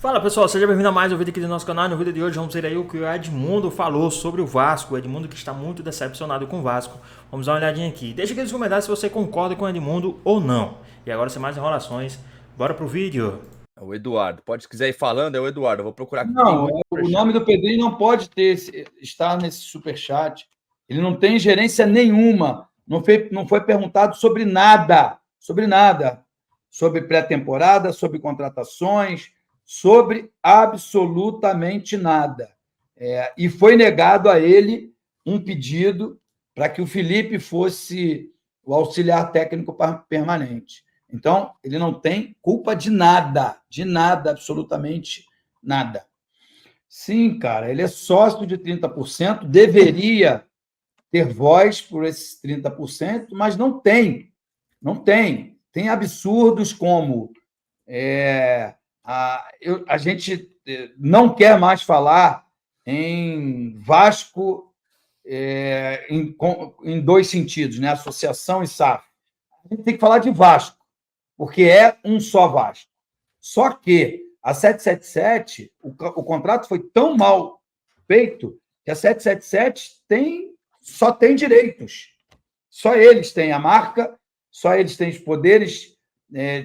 Fala pessoal, seja bem-vindo a mais um vídeo aqui do nosso canal. No vídeo de hoje vamos ver aí o que o Edmundo falou sobre o Vasco. O Edmundo que está muito decepcionado com o Vasco. Vamos dar uma olhadinha aqui. Deixa aqui nos comentários se você concorda com o Edmundo ou não. E agora sem mais enrolações, bora pro vídeo. É o Eduardo. Pode, se quiser ir falando, é o Eduardo. Eu vou procurar aqui, tem Não, muito o superchat. nome do Pedrinho não pode estar nesse superchat. Ele não tem gerência nenhuma. Não foi perguntado sobre nada. Sobre nada. Sobre pré-temporada, sobre contratações, sobre absolutamente nada. E foi negado a ele um pedido para que o Felipe fosse o auxiliar técnico permanente. Então, ele não tem culpa de nada, absolutamente nada. Sim, cara, ele é sócio de 30%, deveria ter voz por esses 30%, mas não tem. Não tem. Tem absurdos como a gente não quer mais falar em Vasco em dois sentidos, né? Associação e SAF. A gente tem que falar de Vasco, porque é um só Vasco. Só que a 777, o contrato foi tão mal feito que a 777 só tem direitos. Só eles têm a marca, só eles têm os poderes,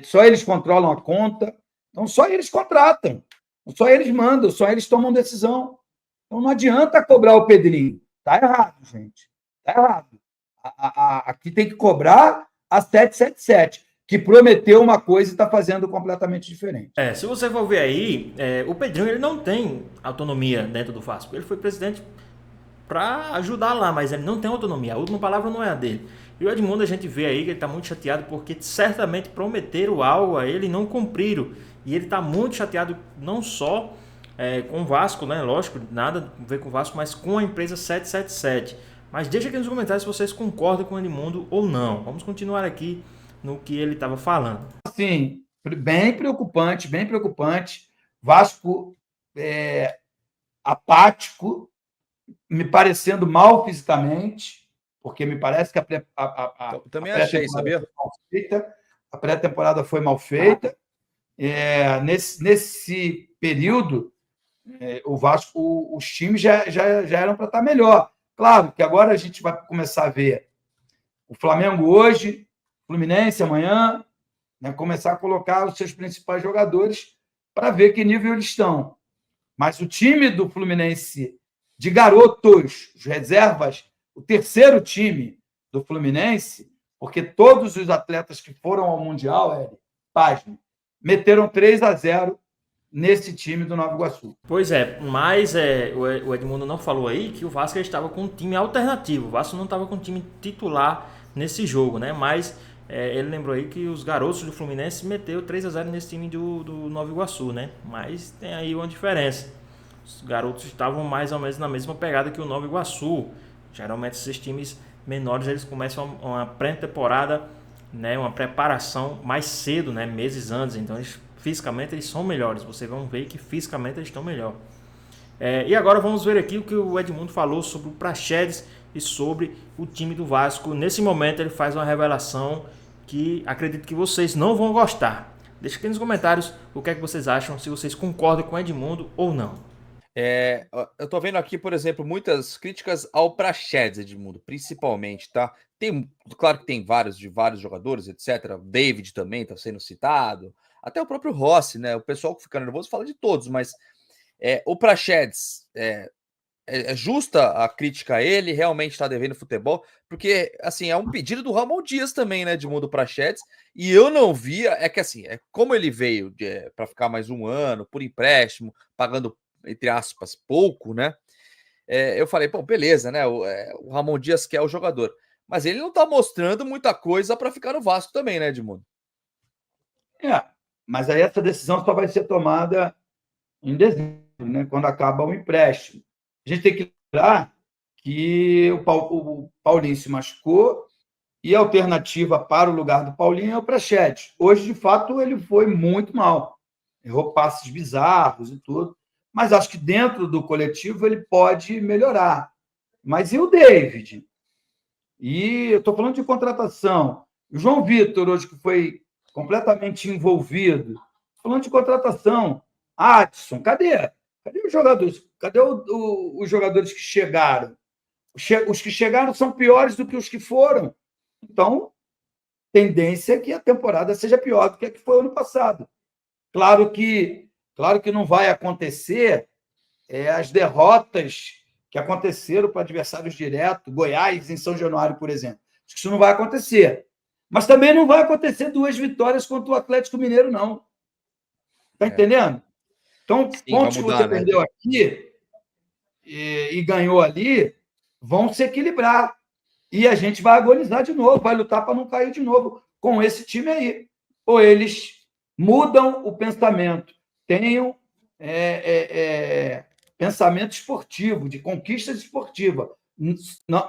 só eles controlam a conta. Então, só eles contratam, só eles mandam, só eles tomam decisão. Então, não adianta cobrar o Pedrinho. Está errado, gente. Está errado. Aqui tem que cobrar a 777, que prometeu uma coisa e está fazendo completamente diferente. Se você for ver aí, o Pedrinho ele não tem autonomia dentro do Vasco. Ele foi presidente para ajudar lá, mas ele não tem autonomia. A última palavra não é a dele. E o Edmundo a gente vê aí que ele está muito chateado porque certamente prometeram algo a ele e não cumpriram. E ele está muito chateado não só com o Vasco, né? Lógico, nada a ver com o Vasco, mas com a empresa 777. Mas deixa aqui nos comentários se vocês concordam com o Edmundo ou não. Vamos continuar aqui no que ele estava falando. Sim, bem preocupante, bem preocupante. Vasco apático, me parecendo mal fisicamente, porque me parece que Também achei, sabia? A pré-temporada foi mal feita. Nesse período, o Vasco, os times já eram para estar melhor. Claro que agora a gente vai começar a ver o Flamengo hoje, Fluminense amanhã, né, começar a colocar os seus principais jogadores para ver que nível eles estão. Mas o time do Fluminense de garotos, os reservas, o terceiro time do Fluminense, porque todos os atletas que foram ao Mundial, pasme, meteram 3-0 nesse time do Nova Iguaçu. Pois é, mas o Edmundo não falou aí que o Vasco estava com um time alternativo. O Vasco não estava com um time titular nesse jogo, né? Mas ele lembrou aí que os garotos do Fluminense meteu 3-0 nesse time do Nova Iguaçu, né? Mas tem aí uma diferença. Os garotos estavam mais ou menos na mesma pegada que o Nova Iguaçu. Geralmente esses times menores eles começam uma pré-temporada, né? Uma preparação mais cedo, né? Meses antes. Então fisicamente eles são melhores. Vocês vão ver que fisicamente eles estão melhor. E agora vamos ver aqui o que o Edmundo falou sobre o Praxedes e sobre o time do Vasco. Nesse momento ele faz uma revelação que acredito que vocês não vão gostar. Deixa aqui nos comentários o que é que vocês acham, se vocês concordam com o Edmundo ou não. Eu tô vendo aqui, por exemplo, muitas críticas ao Praxedes, Edmundo, principalmente, tá? Claro que tem de vários jogadores, etc. O David também está sendo citado, até o próprio Rossi, né? O pessoal que fica nervoso fala de todos, mas o Praxedes é justa a crítica a ele, realmente está devendo futebol, porque assim é um pedido do Ramon Dias também, né, Edmundo Praxedes, e eu não via, que assim, como ele veio para ficar mais um ano por empréstimo, pagando entre aspas, pouco, né? Eu falei, pô, beleza, né? O Ramon Dias quer o jogador. Mas ele não tá mostrando muita coisa para ficar no Vasco também, né, Edmundo? Mas aí essa decisão só vai ser tomada em dezembro, né? Quando acaba o empréstimo. A gente tem que lembrar que o Paulinho se machucou e a alternativa para o lugar do Paulinho é o Praxedes. Hoje, de fato, ele foi muito mal. Errou passes bizarros e tudo. Mas acho que dentro do coletivo ele pode melhorar. Mas e o David? E eu estou falando de contratação. O João Vitor, hoje, que foi completamente envolvido, falando de contratação. Adson, cadê? Cadê os jogadores? Cadê os jogadores que chegaram? Os que chegaram são piores do que os que foram. Então, tendência é que a temporada seja pior do que a que foi ano passado. Claro que não vai acontecer as derrotas que aconteceram para adversários diretos, Goiás em São Januário, por exemplo. Acho que isso não vai acontecer. Mas também não vai acontecer 2 vitórias contra o Atlético Mineiro, não. Está entendendo? Então, Sim, pontos que mudar, você né? perdeu aqui e ganhou ali vão se equilibrar. E a gente vai agonizar de novo, vai lutar para não cair de novo com esse time aí. Ou eles mudam o pensamento, tenham pensamento esportivo, de conquistas esportivas,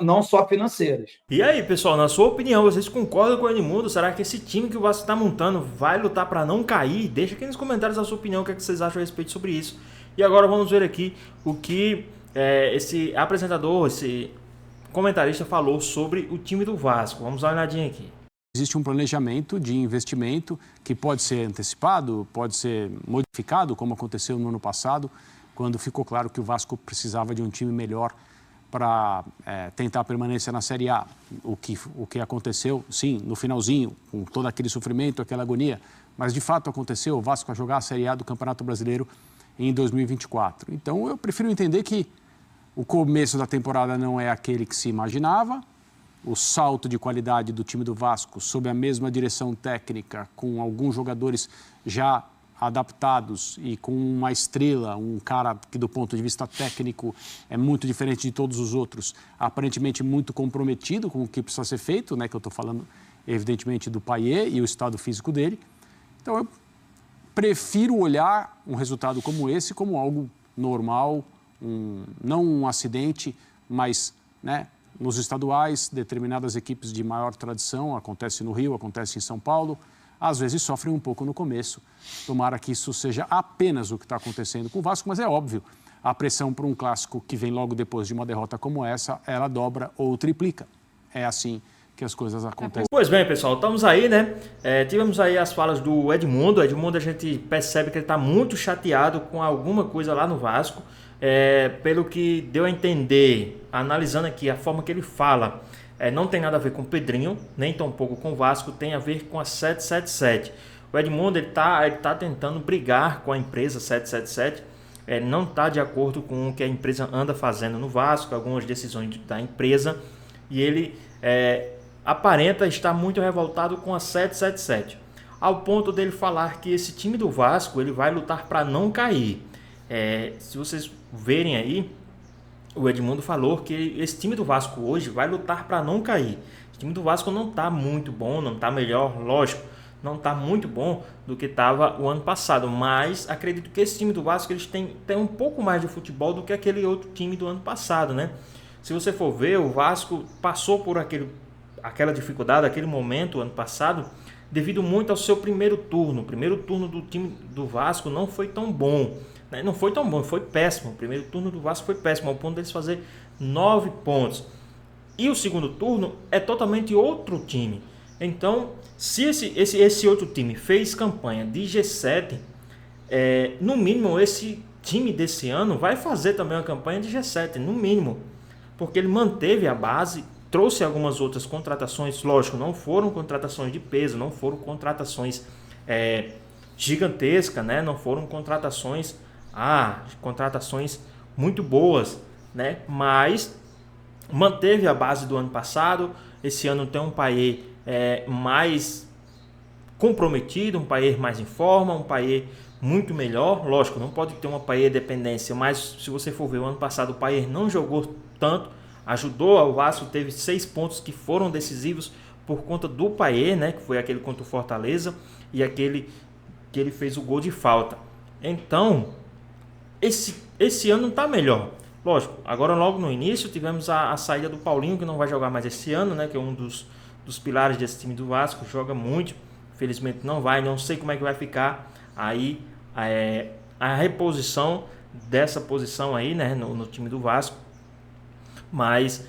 não só financeiras. E aí, pessoal, na sua opinião, vocês concordam com o Edmundo? Será que esse time que o Vasco está montando vai lutar para não cair? Deixa aqui nos comentários a sua opinião, o que, é que vocês acham a respeito sobre isso. E agora vamos ver aqui o que esse apresentador, esse comentarista falou sobre o time do Vasco. Vamos dar uma olhadinha aqui. Existe um planejamento de investimento que pode ser antecipado, pode ser modificado, como aconteceu no ano passado, quando ficou claro que o Vasco precisava de um time melhor para tentar a permanência na Série A. O que aconteceu, sim, no finalzinho, com todo aquele sofrimento, aquela agonia, mas de fato aconteceu, o Vasco vai jogar a Série A do Campeonato Brasileiro em 2024. Então eu prefiro entender que o começo da temporada não é aquele que se imaginava, o salto de qualidade do time do Vasco sob a mesma direção técnica, com alguns jogadores já adaptados e com uma estrela, um cara que do ponto de vista técnico é muito diferente de todos os outros, aparentemente muito comprometido com o que precisa ser feito, né, que eu estou falando evidentemente do Payet e o estado físico dele. Então eu prefiro olhar um resultado como esse como algo normal, não um acidente, mas, né, nos estaduais, determinadas equipes de maior tradição, acontece no Rio, acontece em São Paulo, às vezes sofrem um pouco no começo. Tomara que isso seja apenas o que está acontecendo com o Vasco, mas é óbvio, a pressão para um clássico que vem logo depois de uma derrota como essa, ela dobra ou triplica. É assim que as coisas acontecem. Pois bem, pessoal, estamos aí, né? Tivemos aí as falas do Edmundo. O Edmundo, a gente percebe que ele está muito chateado com alguma coisa lá no Vasco. Pelo que deu a entender, analisando aqui a forma que ele fala, não tem nada a ver com o Pedrinho, nem tampouco com o Vasco, tem a ver com a 777. O Edmundo ele tá tentando brigar com a empresa 777, não está de acordo com o que a empresa anda fazendo no Vasco, algumas decisões da empresa, e ele aparenta estar muito revoltado com a 777, ao ponto dele falar que esse time do Vasco ele vai lutar para não cair. Se vocês verem aí, o Edmundo falou que esse time do Vasco hoje vai lutar para não cair. O time do Vasco não está muito bom, não está melhor, lógico, não está muito bom do que estava o ano passado, mas acredito que esse time do Vasco eles têm um pouco mais de futebol do que aquele outro time do ano passado, né? Se você for ver, o Vasco passou por aquela dificuldade, aquele momento ano passado, devido muito ao seu primeiro turno. O primeiro turno do time do Vasco não foi tão bom. Não foi tão bom, foi péssimo. O primeiro turno do Vasco foi péssimo, ao ponto deles fazer 9 pontos. E o segundo turno é totalmente outro time. Então, se esse outro time fez campanha de G7, no mínimo esse time desse ano vai fazer também uma campanha de G7, no mínimo. Porque ele manteve a base, trouxe algumas outras contratações, lógico, não foram contratações de peso, não foram contratações gigantescas, né? Não foram contratações muito boas, né? Mas manteve a base do ano passado. Esse ano tem um Payet mais comprometido, um Payet mais em forma, um Payet muito melhor. Lógico, não pode ter uma Payet dependência, mas se você for ver, o ano passado o Payet não jogou tanto, ajudou ao Vasco, teve 6 pontos que foram decisivos por conta do Payet, né? Que foi aquele contra o Fortaleza e aquele que ele fez o gol de falta. Então, esse ano está melhor. Lógico, agora logo no início tivemos a saída do Paulinho, que não vai jogar mais esse ano, né? Que é um dos pilares desse time do Vasco, joga muito. Infelizmente não vai, não sei como é que vai ficar aí a reposição dessa posição aí, né? No time do Vasco. Mas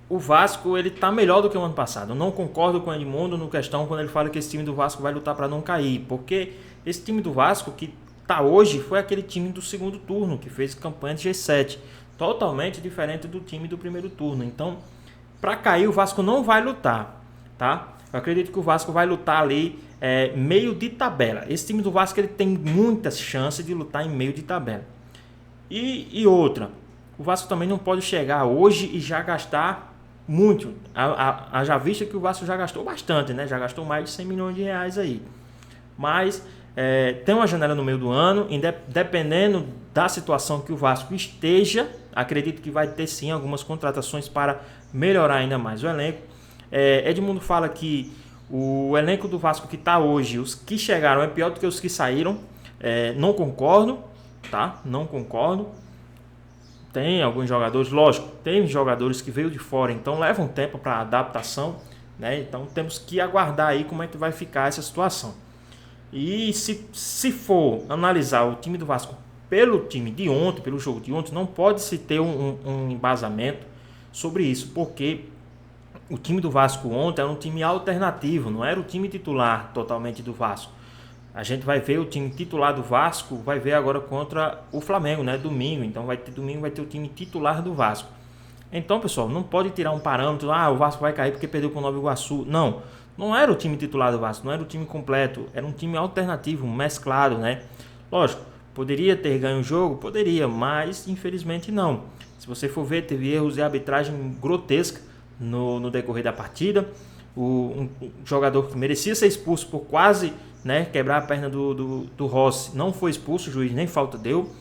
o Vasco ele tá melhor do que o ano passado. Eu não concordo com o Edmundo no questão quando ele fala que esse time do Vasco vai lutar para não cair, porque esse time do Vasco que tá hoje foi aquele time do segundo turno, que fez campanha de G7. Totalmente diferente do time do primeiro turno. Então, para cair, o Vasco não vai lutar, tá? Eu acredito que o Vasco vai lutar ali meio de tabela. Esse time do Vasco ele tem muitas chances de lutar em meio de tabela. E outra, o Vasco também não pode chegar hoje e já gastar muito. Já visto que o Vasco já gastou bastante, né? Já gastou mais de 100 milhões de reais aí. Mas tem uma janela no meio do ano, dependendo da situação que o Vasco esteja, acredito que vai ter sim algumas contratações para melhorar ainda mais o elenco. Edmundo fala que o elenco do Vasco que está hoje, os que chegaram é pior do que os que saíram. Não concordo, tá? Não concordo. Tem alguns jogadores, lógico, tem jogadores que veio de fora, então levam tempo para adaptação, né? Então temos que aguardar aí como é que vai ficar essa situação. E se for analisar o time do Vasco pelo time de ontem, pelo jogo de ontem, não pode se ter um embasamento sobre isso, porque o time do Vasco ontem era um time alternativo, não era o time titular totalmente do Vasco. A gente vai ver o time titular do Vasco, vai ver agora contra o Flamengo, né? Domingo, então domingo vai ter o time titular do Vasco. Então, pessoal, não pode tirar um parâmetro, o Vasco vai cair porque perdeu com o Nova Iguaçu. Não era o time titular do Vasco, não era o time completo, era um time alternativo, mesclado, né? Lógico, poderia ter ganho o jogo? Poderia, mas infelizmente não. Se você for ver, teve erros de arbitragem grotesca no decorrer da partida. Um jogador que merecia ser expulso por quase quebrar a perna do Rossi não foi expulso, o juiz nem falta deu.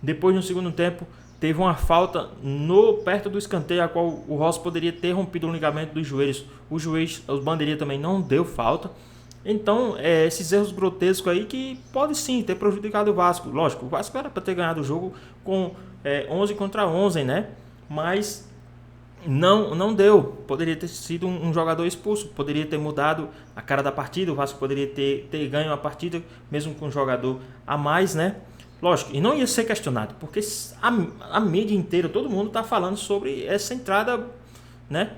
Depois, no segundo tempo, teve uma falta perto do escanteio, a qual o Rossi poderia ter rompido o ligamento dos joelhos. O bandeirinha também não deu falta. Então, esses erros grotescos aí que pode sim ter prejudicado o Vasco. Lógico, o Vasco era para ter ganhado o jogo com 11 contra 11, né? Mas não deu. Poderia ter sido um jogador expulso, poderia ter mudado a cara da partida, o Vasco poderia ter ganho a partida, mesmo com um jogador a mais, né? Lógico, e não ia ser questionado, porque a mídia inteira, todo mundo está falando sobre essa entrada, né,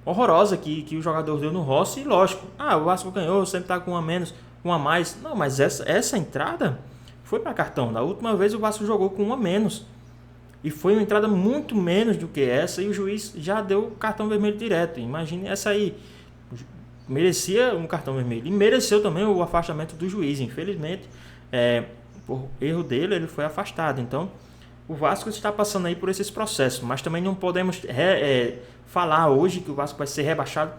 horrorosa que o jogador deu no Rossi. E lógico, o Vasco ganhou, sempre está com um a menos, um a mais. Não, mas essa entrada foi para cartão. Da última vez o Vasco jogou com um a menos. E foi uma entrada muito menos do que essa, e o juiz já deu cartão vermelho direto. Imagine essa aí. Merecia um cartão vermelho. E mereceu também o afastamento do juiz. Infelizmente, por erro dele, ele foi afastado. Então, o Vasco está passando aí por esses processos. Mas também não podemos falar hoje que o Vasco vai ser rebaixado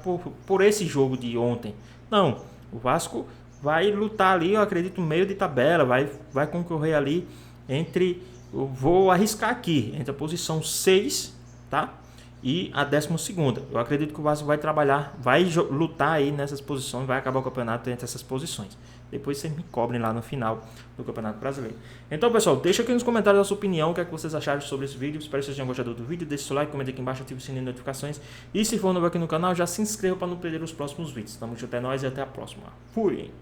por esse jogo de ontem. Não, o Vasco vai lutar ali, eu acredito, no meio de tabela. Vai concorrer ali entre... Eu vou arriscar aqui, entre a posição 6, tá? E a 12ª. Eu acredito que o Vasco vai trabalhar, vai lutar aí nessas posições, vai acabar o campeonato entre essas posições. Depois vocês me cobrem lá no final do Campeonato Brasileiro. Então, pessoal, deixa aqui nos comentários a sua opinião, o que é que vocês acharam sobre esse vídeo. Espero que vocês tenham gostado do vídeo. Deixe seu like, comente aqui embaixo, ative o sininho de notificações. E se for novo aqui no canal, já se inscreva para não perder os próximos vídeos. Tamo junto, é nóis e até a próxima. Fui!